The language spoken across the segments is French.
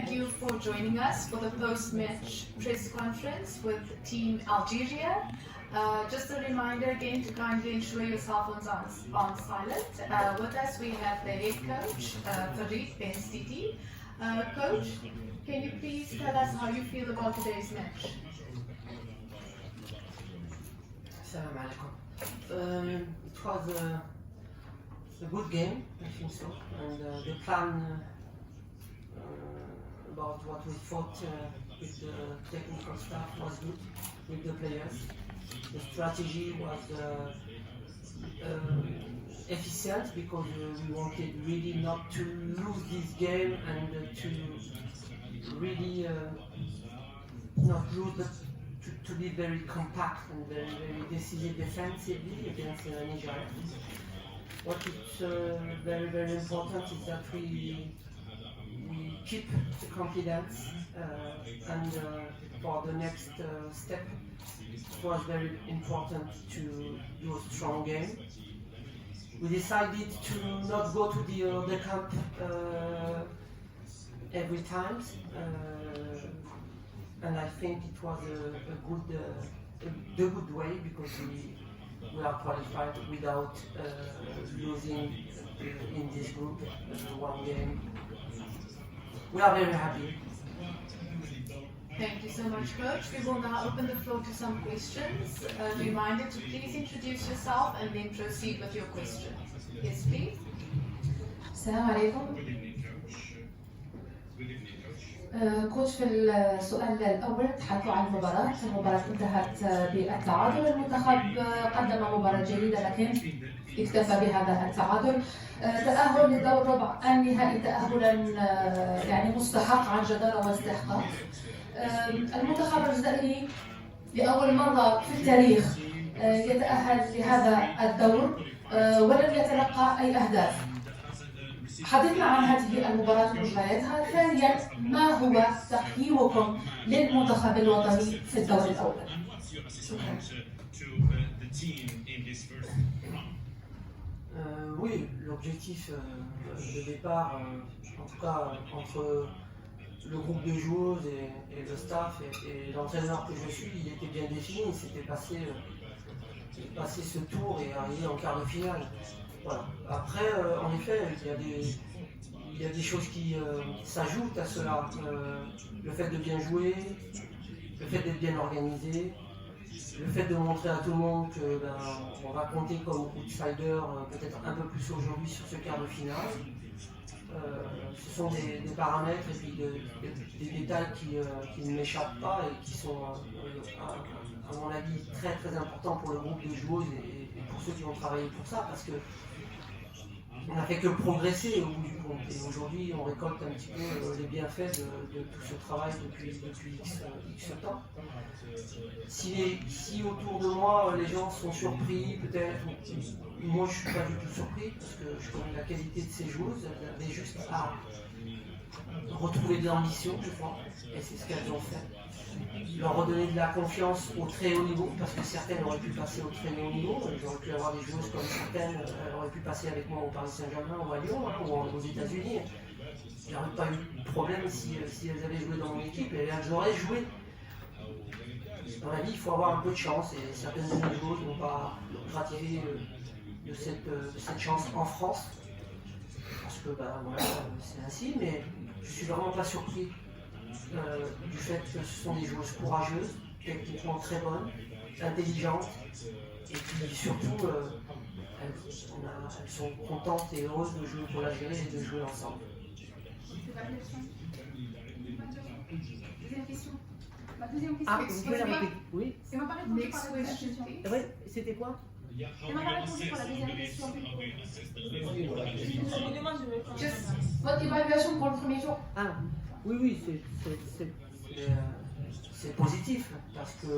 thank you for joining us for the post-match press conference with Team Algeria. Just a reminder again to kindly ensure your cell phones on silent. With us we have the head coach, Farid Ben-Stiti. Coach, can you please tell us how you feel about today's match? Assalamu alaikum. It was a good game, I think so, and the plan about what we fought with the technical staff was good, with the players. The strategy was efficient because we wanted really not to lose this game and to really not lose, but to be very compact and very, very decisive defensively against Nigeria. What is very, very important is that we keep the confidence and for the next step it was very important to do a strong game. We decided to not go to the camp every time and I think it was a good way because we are qualified without losing in this group one game. We are very happy. Thank you so much, Coach. We will now open the floor to some questions. A reminder to please introduce yourself and then proceed with your question. Yes, please. السلام عليكم. كوتش في السؤال الأول تحدثوا عن المباراة انتهت بالتعادل. المنتخب قدم مباراة جيدة لكن اكتفى بهذا التعادل. تأهل لدور ربع النهائي تأهلا يعني مستحق عن جدارة واستحقاق. المنتخب الجزائري لأول مرة في التاريخ يتأهل لهذا الدور ولم يتلقى أي أهداف. حدثنا عن هذه المباراة ومجرياتها. ثانيا، ما هو تقييمكم للمنتخب الوطني في الدور الأول؟ شكرا. Oui, l'objectif de départ, en tout cas entre le groupe de joueuses et le staff et l'entraîneur que je suis, il était bien défini. C'était passer ce tour et arriver en quart de finale. Voilà. Après, en effet, il y a des choses qui s'ajoutent à cela. Le fait de bien jouer, le fait d'être bien organisé, le fait de montrer à tout le monde qu'on va compter comme outsider peut-être un peu plus aujourd'hui sur ce quart de finale. Ce sont des paramètres et puis des détails qui ne m'échappent pas et qui sont, à mon avis, très très importants pour le groupe de joueuses et pour ceux qui ont travaillé pour ça, parce que on n'a fait que progresser au bout du compte. Et aujourd'hui, on récolte un petit peu les bienfaits de tout ce travail depuis X temps. Si autour de moi, les gens sont surpris, peut-être, moi je ne suis pas du tout surpris, parce que je connais la qualité de ces joueuses. Elles avaient juste à retrouver de l'ambition, je crois, et c'est ce qu'elles ont fait. Leur redonner de la confiance au très haut niveau, parce que certaines auraient pu passer au très haut niveau. J'aurais pu avoir des joueuses comme certaines auraient pu passer avec moi au Paris Saint-Germain ou à Lyon ou aux États-Unis. Il n'y aurait pas eu de problème si elles avaient joué dans mon équipe et elles auraient joué. Dans la vie, il faut avoir un peu de chance et certaines de mes joueuses n'ont pas gratifié de cette chance en France. Parce que voilà, c'est ainsi, mais je suis vraiment pas surpris du fait que ce sont des joueuses courageuses, techniquement très bonnes, intelligentes, et puis surtout elles sont contentes et heureuses de jouer pour l'Algérie et de jouer ensemble. Ma deuxième question. Ah, vous pouvez la répéter? Oui. Elle m'a pas répondu pour la deuxième question. Oui, c'était quoi? Elle m'a pas répondu pour la deuxième question. Juste votre évaluation pour le premier tour. Ah, oui, c'est positif parce que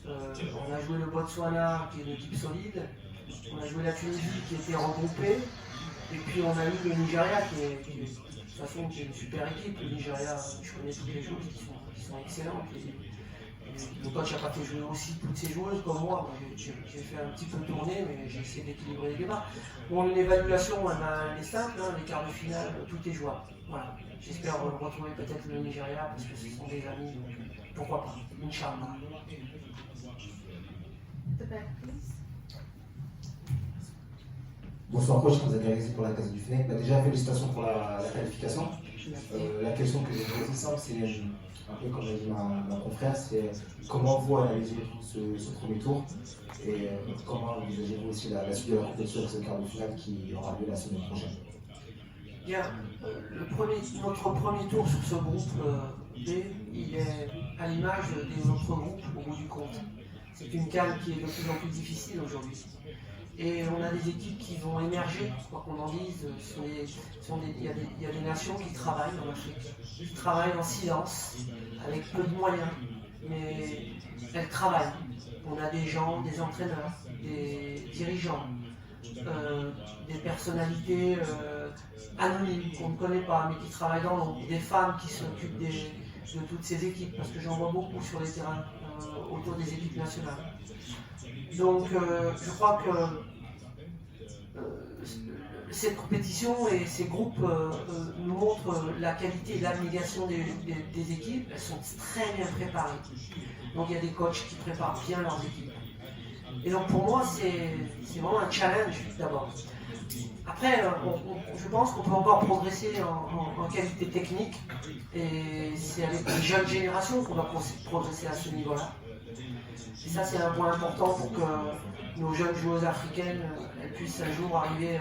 on a joué le Botswana qui est une équipe solide, on a joué la Tunisie qui était regroupée, et puis on a eu le Nigeria qui est de toute façon qui est une super équipe. Le Nigeria, je connais tous les joueurs qui sont excellents. Et Le coach n'a pas fait jouer aussi toutes ses joueuses comme moi. J'ai fait un petit peu tourner, mais j'ai essayé d'équilibrer les débats. Mon évaluation, elle est simple, hein, les quarts de finale, tout est jouable. Voilà. J'espère retrouver peut-être le Nigeria parce que ce sont des amis, donc pourquoi pas. Inch'Allah. The back, please. Bonsoir coach, Hamza Garizi pour la Casa du Fenech. Déjà félicitations pour la qualification. La question que j'ai posée simple, c'est un peu comme l'a dit ma confrère, c'est comment vous analysez ce premier tour et comment envisagez-vous aussi la suite de la compétition de ce quart de finale qui aura lieu la semaine prochaine. Bien, notre premier tour sur ce groupe B, il est à l'image des autres groupes au bout du compte. C'est une CAN qui est de plus en plus difficile aujourd'hui. Et on a des équipes qui vont émerger, quoi qu'on en dise. Il y a des nations qui travaillent en Afrique, qui travaillent en silence, avec peu de moyens, mais elles travaillent. On a des gens, des entraîneurs, des dirigeants, des personnalités anonymes qu'on ne connaît pas, mais qui travaillent dans l'ombre, des femmes qui s'occupent de toutes ces équipes, parce que j'en vois beaucoup sur les terrains autour des équipes nationales. Donc je crois que cette compétition et ces groupes nous montrent la qualité et l'abnégation des équipes. Elles sont très bien préparées. Donc il y a des coachs qui préparent bien leurs équipes. Et donc pour moi c'est vraiment un challenge d'abord. Après je pense qu'on peut encore progresser en qualité technique et c'est avec les jeunes générations qu'on va progresser à ce niveau-là. Et ça, c'est un point important pour que nos jeunes joueuses africaines elles puissent un jour arriver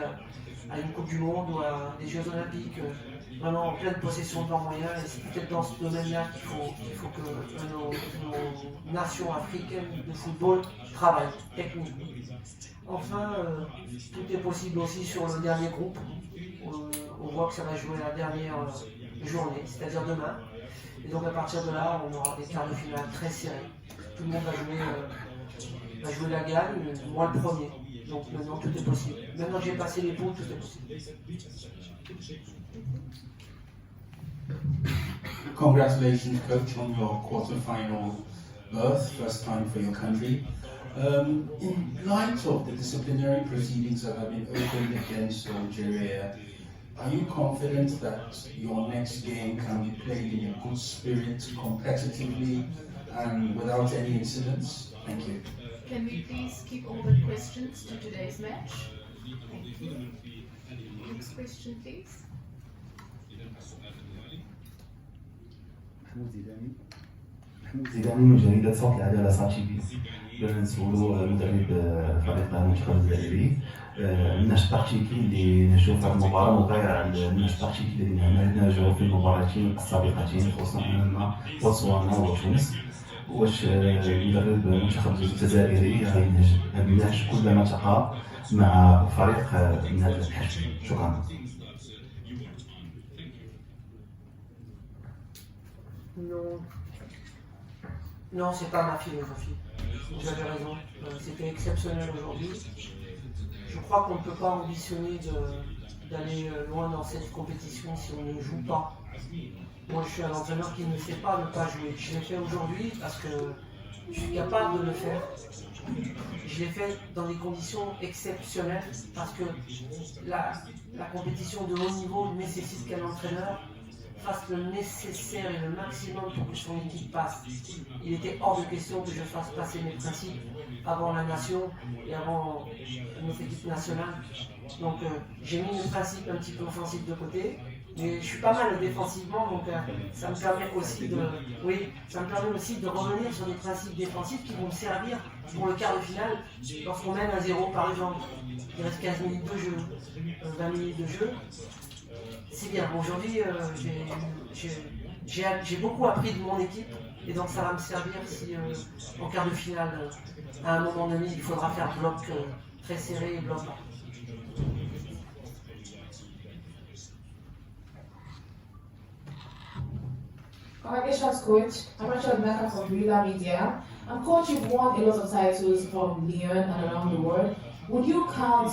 à une Coupe du Monde ou à des Jeux Olympiques vraiment en pleine possession de leurs moyens. Et c'est peut-être dans ce domaine-là qu'il faut que nos nations africaines de football travaillent, technique. Enfin, tout est possible aussi sur le dernier groupe. On voit que ça va jouer la dernière journée, c'est-à-dire demain. Et donc à partir de là, on aura des quarts de finale très serrés. Tout le monde va jouer la gagne, moi le premier. Donc maintenant tout est possible. Maintenant que j'ai passé les poules, tout est possible. Congratulations coach on your quarter-final berth, first time for your country. In light of the disciplinary proceedings that have been opened against Algeria, are you confident that your next game can be played in a good spirit, competitively, and without any incidents? Thank you. Can we please keep all the questions to today's match? Thank you. Next question, please. زيداني من جريدة صوت العدالة على صار تي في نسولو مدرب فريقنا المنتخب الجزائري الناس تكتيكي اللي نشوف في المباراة مغايرة على الناس التكتيكي الذين نجحوا في المباراتين السابقتين خصوصا امام بوتسوانا وتونس واش مدرب المنتخب الجزائري ينجح كلما التقى مع فريق من هذا الحجم؟ شكرا. Non, c'est pas ma philosophie. Vous avez raison. C'était exceptionnel aujourd'hui. Je crois qu'on ne peut pas ambitionner d'aller loin dans cette compétition si on ne joue pas. Moi, je suis un entraîneur qui ne sait pas ne pas jouer. Je l'ai fait aujourd'hui parce que je suis capable de le faire. Je l'ai fait dans des conditions exceptionnelles parce que la compétition de haut niveau nécessite qu'un entraîneur fasse le nécessaire et le maximum pour que son équipe passe. Il était hors de question que je fasse passer mes principes avant la nation et avant notre équipe nationale. Donc j'ai mis mes principes un petit peu offensifs de côté, mais je suis pas mal défensivement, donc ça me permet aussi de revenir sur des principes défensifs qui vont me servir pour le quart de finale lorsqu'on mène à 0 par exemple. Il reste 15 minutes de jeu, 20 minutes de jeu. C'est bien. Aujourd'hui, j'ai beaucoup appris de mon équipe et donc ça va me servir si en quart de finale, à un moment donné, il faudra faire bloc très serré et bloc bas. Congratulations, coach. I'm Rachel Mecca from Villa Media. Coach, you've won a lot of titles from Lyon and around the world. Would you count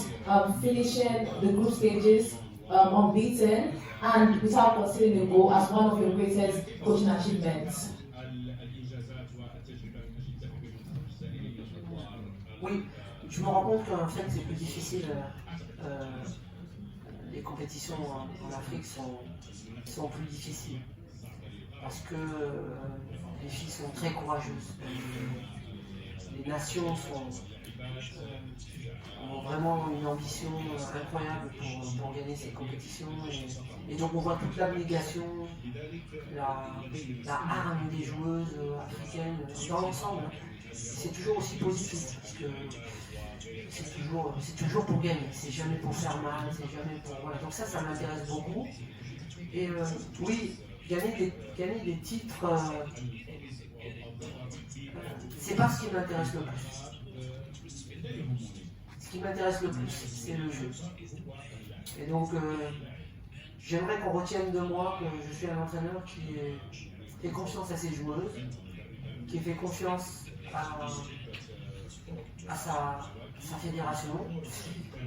finishing the group stages unbeaten and without conceding a goal as one of your greatest coaching achievements? Oui, je me rends compte qu'en fait c'est plus difficile. Les compétitions en Afrique sont plus difficiles parce que les filles sont très courageuses. Les nations ont vraiment une ambition incroyable pour gagner ces compétitions et donc on voit toute l'abnégation, la hargne des joueuses africaines dans l'ensemble. C'est toujours aussi positif parce que c'est toujours pour gagner, c'est jamais pour faire mal, c'est jamais pour... Voilà. Donc ça m'intéresse beaucoup. Et oui, gagner des titres, c'est pas ce qui m'intéresse le plus. Ce qui m'intéresse le plus, c'est le jeu. Et donc, j'aimerais qu'on retienne de moi que je suis un entraîneur qui fait confiance à ses joueuses, qui fait confiance à sa fédération.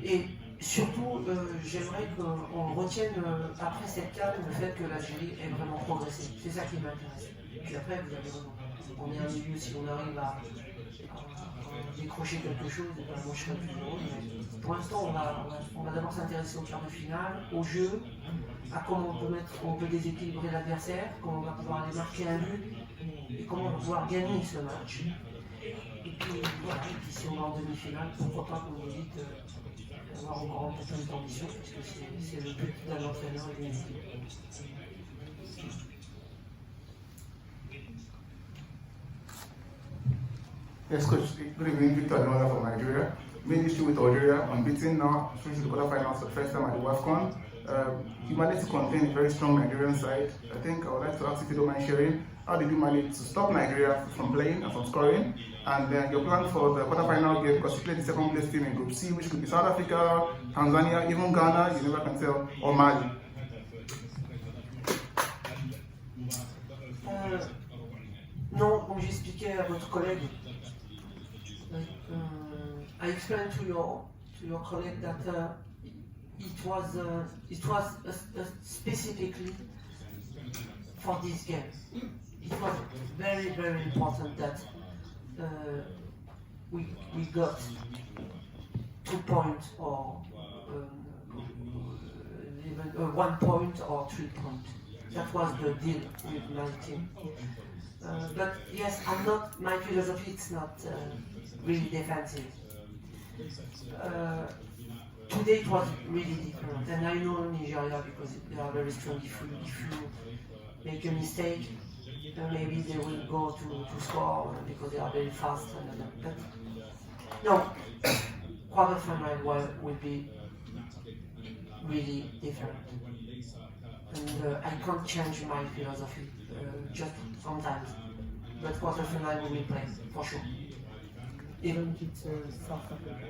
Et surtout, j'aimerais qu'on retienne après cette CAN le fait que l'Algérie ait vraiment progressé. C'est ça qui m'intéresse. Puis après, vous avez raison. On est un milieu, si on arrive à décrocher quelque chose, et ben, moi je serais plus heureux. Mais pour l'instant, on va d'abord s'intéresser au quart de finale, au jeu, à comment on peut déséquilibrer l'adversaire, comment on va pouvoir aller marquer un but, et comment on va pouvoir gagner ce match. Et puis voilà, et puis si on va en demi-finale, pourquoi pas, comme vous dites, avoir encore un peu plus d'ambition, parce que c'est le but d'un entraîneur et d'une équipe. Yes, coach. Good evening, Victor Adenola from Nigeria. Main issue with Algeria, unbeaten now, through the quarterfinals for the first time at the WAFCON. You managed to contain a very strong Nigerian side. I think I would like to ask if you don't mind sharing, how did you manage to stop Nigeria from playing and from scoring? And then your plan for the quarterfinal game, because you played the second place team in Group C, which could be South Africa, Tanzania, even Ghana, you never can tell, or Mali. Non, comme j'expliquais à votre collègue, I explained to your colleague that it was specifically for this game. It was very, very important that we got 2 points or even 1 point or 3 points. That was the deal with my team. But yes, my philosophy is not really defensive. Today it was really different, and I know Nigeria because they are very strong. If you make a mistake, maybe they will go to score because they are very fast. But no, quarterfinal will be really different, and I can't change my philosophy just sometimes. But quarterfinal we will play for sure. Even if it's South Africa.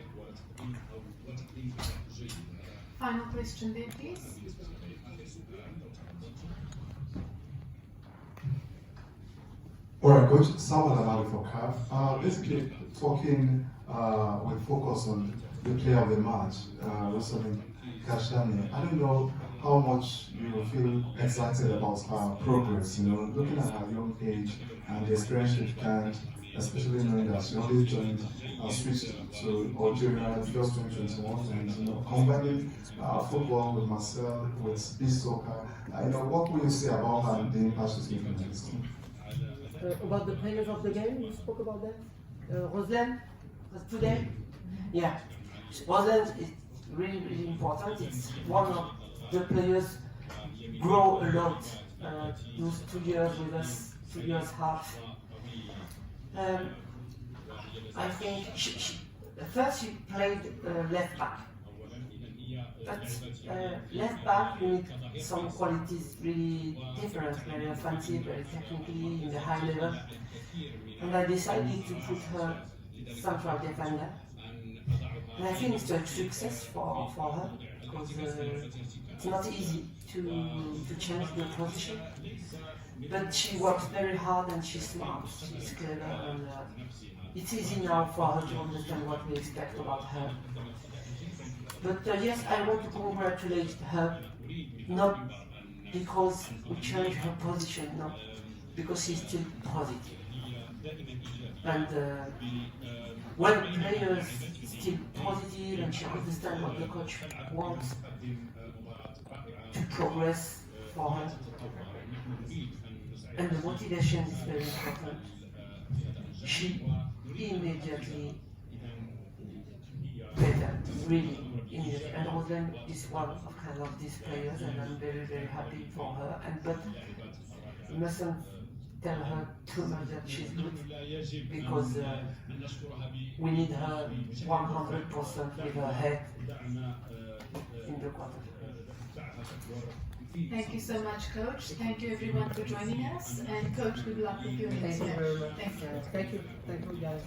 Final question there, please. Alright, Coach, Samuel Amali for CAF. Basically, talking with focus on the player of the match, recently, Kashani. I don't know how much you feel excited about her progress, looking at her young age and the experience she's gained, especially knowing that she only switched to Algeria just 2021, and combining football with Marcel, with beach soccer. What will you say about her and the impact she's given in this team? About the players of the game, you spoke about that? Roslane, today? Yeah. Roslane is really, really important. It's one of the players grow a lot. Those 2 years with us, 2 years half. I think first she played left back. But left back, you need some qualities really different, very offensive, very technically in the high level. And I decided to put her central defender. And I think it's a success for her, because it's not easy to change the position. But she works very hard and she's smart, she's clever, and it's easy now for her to understand what we expect about her. But yes, I want to congratulate her, not because we changed her position, not because she's still positive. And when players still positive and she understands what the coach wants to progress for her, and the motivation is very important, she immediately better, really immediately. And Roslyn is one of kind of these players, and I'm very, very happy for her. But you mustn't tell her too much that she's good, because we need her 100% with her head in the quarter. Thank you so much, Coach. Thank you everyone for joining us. And Coach, good luck with your next match. Thank you very much. Thank you. Thank you, guys.